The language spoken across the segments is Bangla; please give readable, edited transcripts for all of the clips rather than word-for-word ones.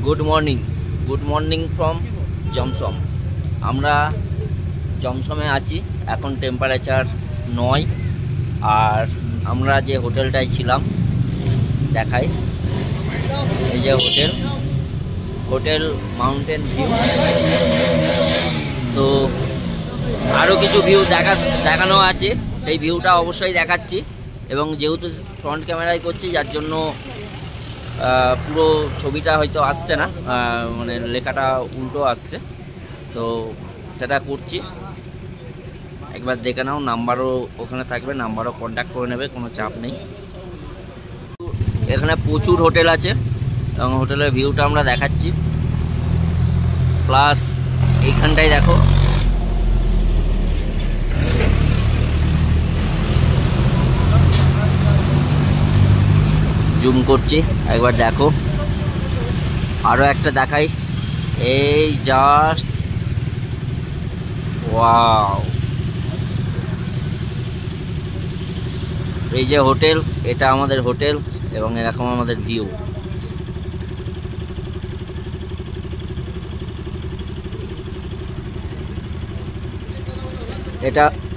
Good morning from Jomsom. আমরা জমসমে আছি, এখন টেম্পারেচার 9। আর আমরা যে হোটেলটায় ছিলাম দেখাই, এই যে হোটেল মাউন্টেন ভিউ। তো আরও কিছু ভিউ দেখানো আছে, সেই ভিউটা অবশ্যই দেখাচ্ছি। এবং যেহেতু ফ্রন্ট ক্যামেরায় করছি, যার জন্য পুরো ছবিটা হয়তো আসছে না, মানে লেখাটা উল্টো আসছে, তো সেটা করছি। একবার দেখে নাও, নাম্বারও ওখানে থাকবে, নাম্বারও কন্ট্যাক্ট করে নেবে, কোনো চাপ নেই। এখানে প্রচুর হোটেল আছে এবং হোটেলের ভিউটা আমরা দেখাচ্ছি। প্লাস এইখানটায় দেখো, জুম করছি, একবার দেখো। আরও একটা দেখাই, এই জাস্ট ওয়াও! এই যে হোটেল, এটা আমাদের হোটেল এবং এরকম আমাদের ভিউ।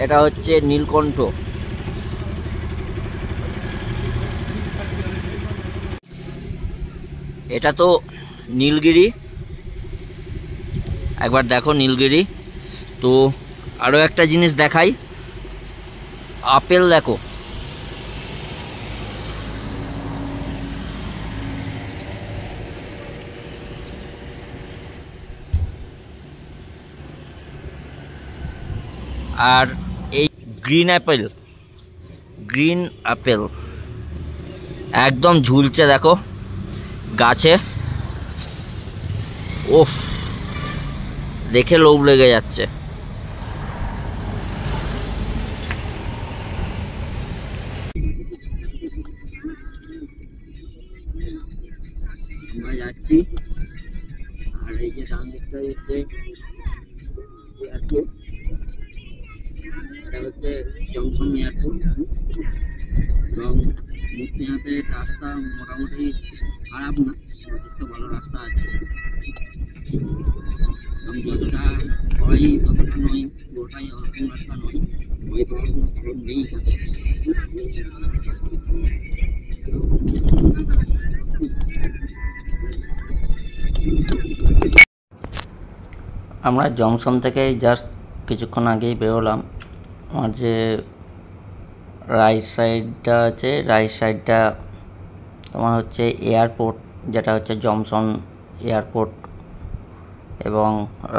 এটা হচ্ছে নীলকণ্ঠ। এটা তো নীলগিরি, একবার দেখো নীলগিরি। তো আরও একটা জিনিস দেখাই, আপেল দেখো। আর এই গ্রিন আপেল একদম ঝুলছে দেখো গাছে। ওফ, দেখে লোভ লেগে যাচ্ছে। আমরা যাচ্ছি, আর এই যে ডান দিকটাই হচ্ছে এয়ারপোর্ট, এটা হচ্ছে জংশন এয়ারপোর্ট। এবং মুক্তিনাথের রাস্তা মোটামুটি খারাপ না, যথেষ্ট ভালো রাস্তা আছে। এবং যতটা হয় ততটা নয়, পুরোটাই ওরকম রাস্তা নয়, ভয় পাওয়ার কোনো কারণ নেই। আমরা জংশন থেকে জাস্ট কিছুক্ষণ আগেই বেরোলাম। আমার যে রাইট সাইডটা আছে, রাইট সাইডটা তোমার হচ্ছে এয়ারপোর্ট, যেটা হচ্ছে জংশন এয়ারপোর্ট। এবং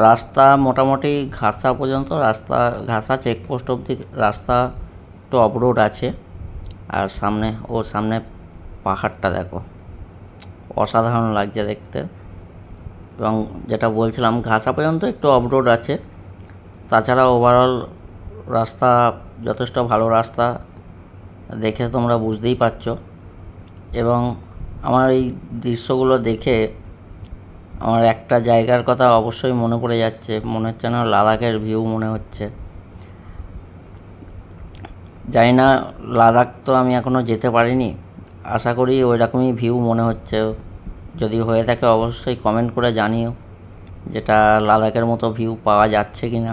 রাস্তা মোটামুটি ঘাসা পর্যন্ত, ঘাসা চেকপোস্ট অবধি রাস্তা একটু অবরোড আছে। আর সামনে পাহাড়টা দেখো, অসাধারণ লাগছে দেখতে। এবং যেটা বলছিলাম, ঘাসা পর্যন্ত একটু অবরোড আছে, তাছাড়া ওভারঅল রাস্তা যথেষ্ট ভালো রাস্তা, দেখে তোমরা বুঝতেই পারছো। এবং আমার এই দৃশ্যগুলো দেখে আমার একটা জায়গার কথা অবশ্যই মনে পড়ে যাচ্ছে, মনে হচ্ছে না লাদাখের ভিউ মনে হচ্ছে। জানি না, লাদাখ তো আমি এখনও যেতে পারিনি, আশা করি ওই রকমই ভিউ মনে হচ্ছে। যদি হয়ে থাকে অবশ্যই কমেন্ট করে জানিও যেটা লাদাখের মতো ভিউ পাওয়া যাচ্ছে কি না।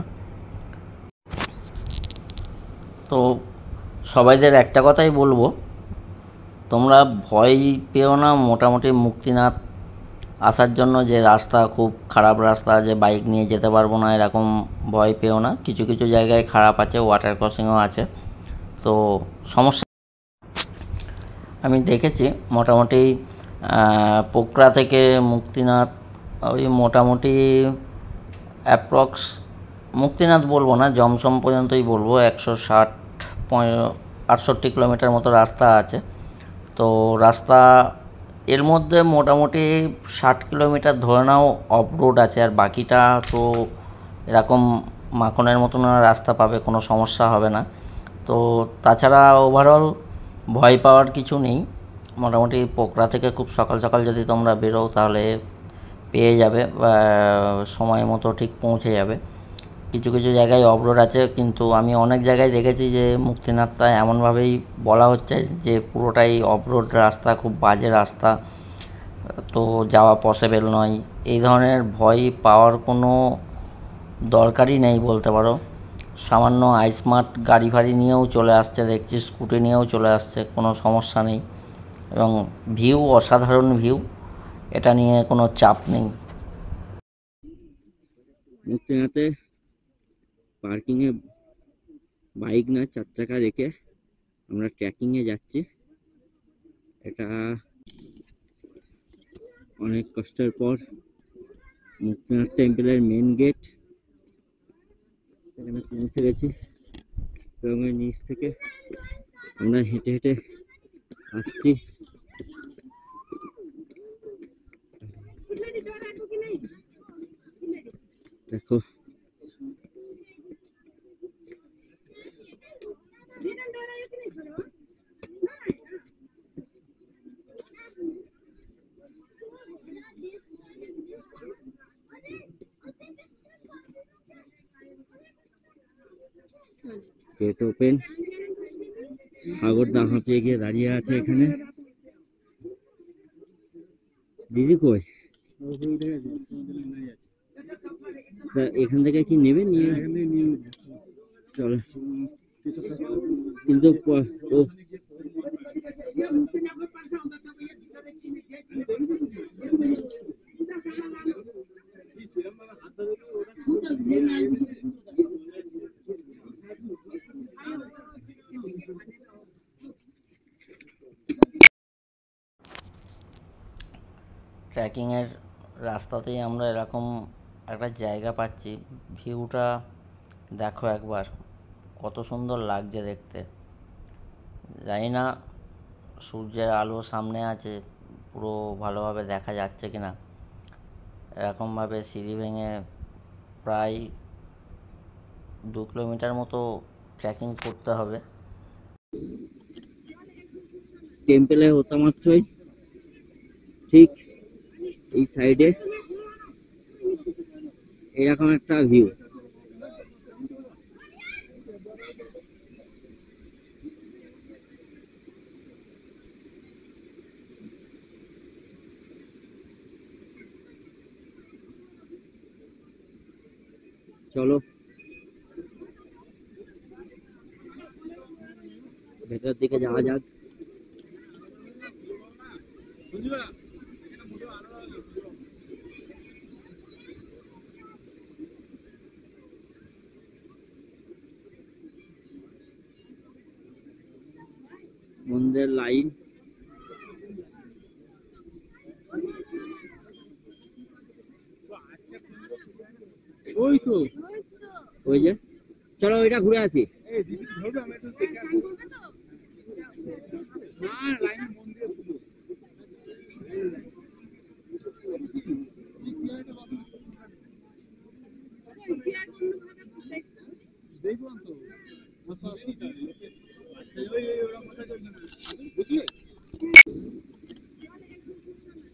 তো সবাইদের একটা কথাই বলবো, তোমরা ভয় পেও না। মোটামুটি মুক্তিনাথ আসার জন্য যে রাস্তা, খুব খারাপ রাস্তা, যে বাইক নিয়ে যেতে পারবো না এরকম ভয় পেও না। কিছু কিছু জায়গায় খারাপ আছে, ওয়াটার ক্রসিংও আছে, তো সমস্যা। আমি দেখেছি মোটামুটি পোকরা থেকে মুক্তিনাথ ওই মোটামুটি অ্যাপ্রক্স, মুক্তিনাথ বলবো না, জমসম পর্যন্তই বলবো, 160-168 কিলোমিটার মতো রাস্তা আছে। তো রাস্তা এর মধ্যে মোটামুটি 60 কিলোমিটার ধরে নাও অফ রোড আছে, আর বাকিটা তো এরকম মাখনের মতন রাস্তা পাবে, কোনো সমস্যা হবে না। তো তাছাড়া ওভারঅল ভয় পাওয়ার কিছু নেই। মোটামুটি পোকরা থেকে খুব সকাল সকাল যদি তোমরা বেরো তাহলে পেয়ে যাবে, সময় মতো ঠিক পৌঁছে যাবে। কিছু কিছু জায়গায় অফরোড আছে, কিন্তু আমি অনেক জায়গায় দেখেছি যে মুক্তিনাথটা এমনভাবেই বলা হচ্ছে যে পুরোটাই অফরোড রাস্তা, খুব বাজে রাস্তা, তো যাওয়া পসিবল নয়, এই ধরনের ভয় পাওয়ার কোনো দরকারই নেই বলতে পারো। সামান্য আইস্মার্ট গাড়ি ফাড়ি নিয়েও চলে আসছে দেখছি, স্কুটি নিয়েও চলে আসছে, কোনো সমস্যা নেই। এবং ভিউ অসাধারণ ভিউ, এটা নিয়ে কোনো চাপ নেই। মুক্তিনাথে পার্কিংয়ে বাইক না 4 চাকা রেখে আমরা ট্রেকিংয়ে যাচ্ছি। এটা অনেক কষ্টের পর মুক্তিনাথ টেম্পলের মেন গেট, এখানে পৌঁছে গেছি। এবং এর নিচ থেকে আমরা হেঁটে হেঁটে আসছি। দেখো গেট ওপেন। সাগর দা হাঁপিয়ে গিয়ে দাঁড়িয়ে আছে এখানে। দিদি কই? এখান থেকে কি নেবে? নিয়ে চলো। কিন্তু ও ট্রেকিংয়ের রাস্তাতেই আমরা এরকম একটা জায়গা পাচ্ছি, ভিউটা দেখো একবার, কত সুন্দর লাগছে দেখতে। জানি না সূর্যের আলো সামনে আছে, পুরো ভালোভাবে দেখা যাচ্ছে কিনা। এরকমভাবে সিঁড়ি ভেঙে প্রায় 2 কিলোমিটার মতো ট্রেকিং করতে হবে। টেম্পলে হতে মাত্রই ঠিক এই সাইডে এরকম একটা ভিউ। চলো ভেতর দিকে যাওয়া যাক। মন্দিরের লাইন, ওই তো ওই যে। চলো ওইটা ঘুরে আসি।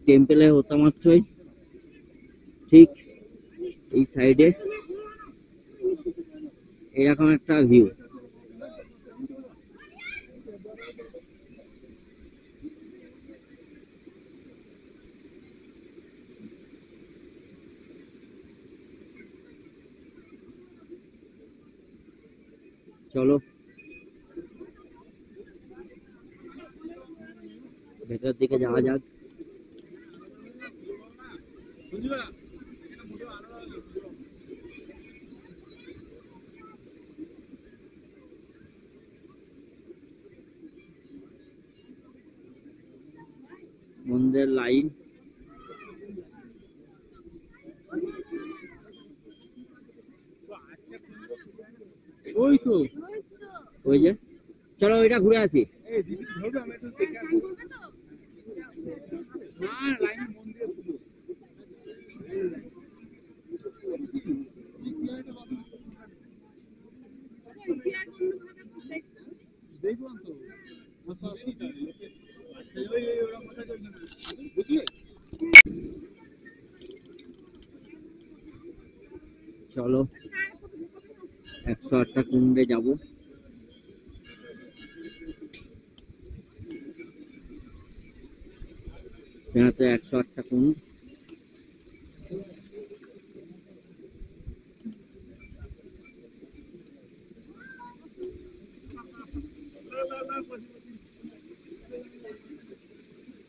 টেম্পলে হতে মাত্রই ঠিক এই সাইডে এরকম একটা ভিউ। চলো ভেতর দিকে যাওয়া যাক। মন্দিরের লাইন, ওই তো ওই যে। চলো ওইটা ঘুরে আসি। চলো 108টা কুণ্ডে যাব। মুক্তিনাথে 108টা কুণ্ড।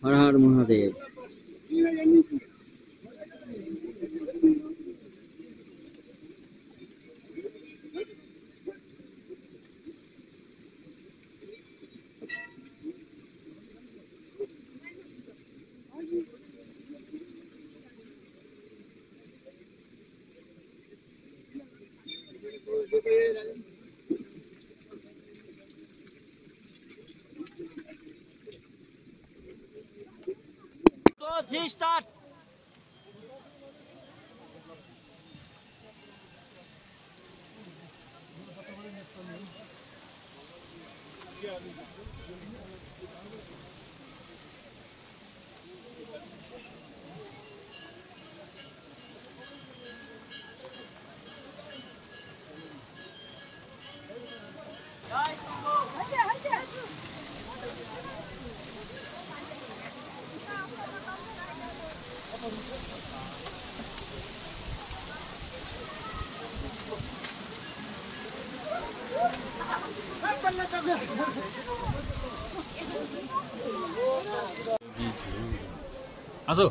হর হর মহাদেব। আসো।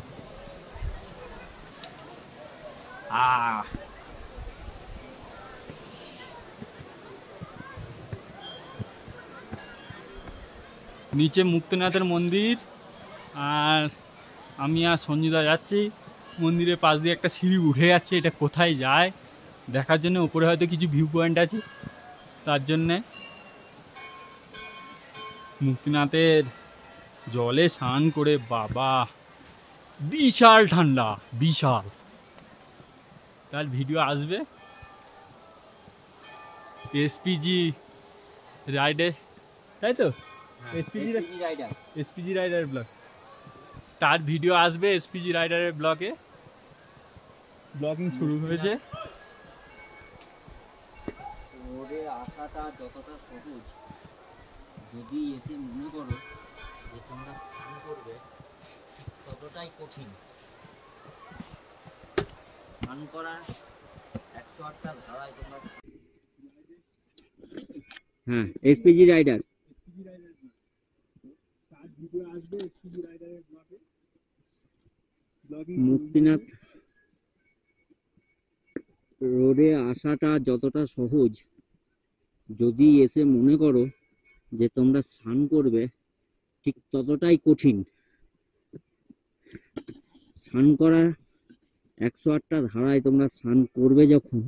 নিচে মুক্তিনাথের মন্দির, আর আমি আর সঞ্জিতা যাচ্ছি। মন্দিরের পাশ দিয়ে একটা সিঁড়ি উঠে যাচ্ছে, এটা কোথায় যায় দেখার জন্য। উপরে হয়তো কিছু ভিউ পয়েন্ট আছে, তার জন্যে মুক্তিনাথের জলে স্নান করে বাবা বিশাল ঠান্ডা, বিশাল। তার ভিডিও আসবে এসপিজি রাইডে, তাই তো? এসপিজি রাইডারের ব্লগ, তার ভিডিও আসবে এসপিজি রাইডারের ব্লগে। ব্লগিং শুরু হয়েছে। রোডে আসাটা যতটা সহজ, যদি এসে মনে করো যে তোমরা স্নান করবে, ঠিক ততটাই কঠিন। স্নান করার 108টা ধারায় তোমরা। হ্যাঁ, এসপিজি রাইডার। মুক্তিনাথ রোডে আসাটা যতটা সহজ, যদি এসে মনে করো যে তোমরা স্নান করবে, ঠিক ততটাই কঠিন। স্নান করার 108টা ধারায় তোমরা স্নান করবে যখন,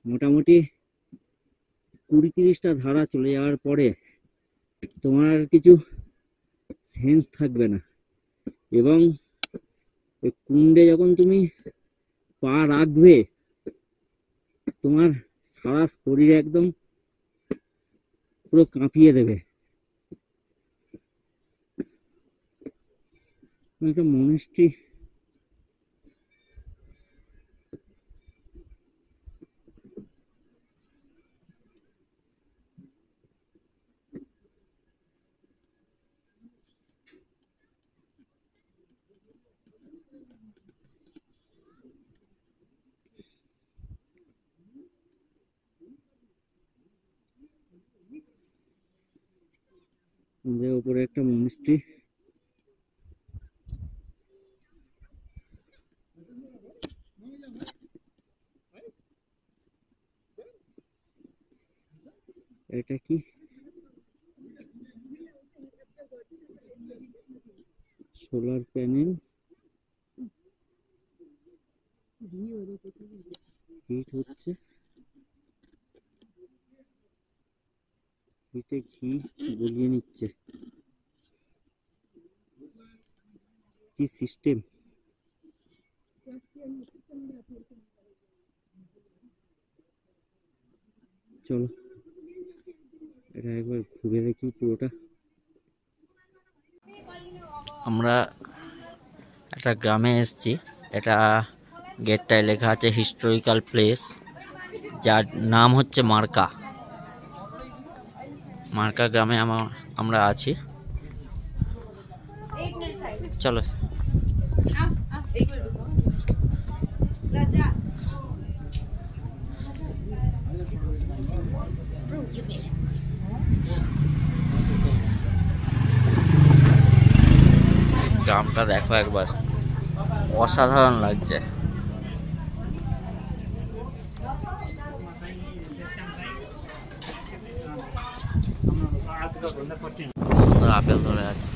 মোটামুটি 20-30টা ধারা চলে যাওয়ার পরে তোমার আর কিছু সেন্স থাকবে না। এবং ওই কুণ্ডে যখন তুমি পা রাখবে, তোমার সারা শরীর একদম পুরো কাঁপিয়ে দেবে। একটা মনেস্ট্রি, উপরে একটা মনেস্ট্রি। এটা কি সোলার প্যানেল, হিট হচ্ছে, হিটে ঘি গলিয়ে নিচ্ছে। কি সিস্টেম! চলো এটা একবার ঘুরে দেখি পুরোটা। আমরা একটা গ্রামে এসেছি। এটা গেটটায় লেখা আছে হিস্টোরিক্যাল প্লেস, যার নাম হচ্ছে মার্কা। মার্কা গ্রামে আমরা আছি। চলো। গ্রামটা দেখো একবার, অসাধারণ লাগছে। আপেল ধরে আছে।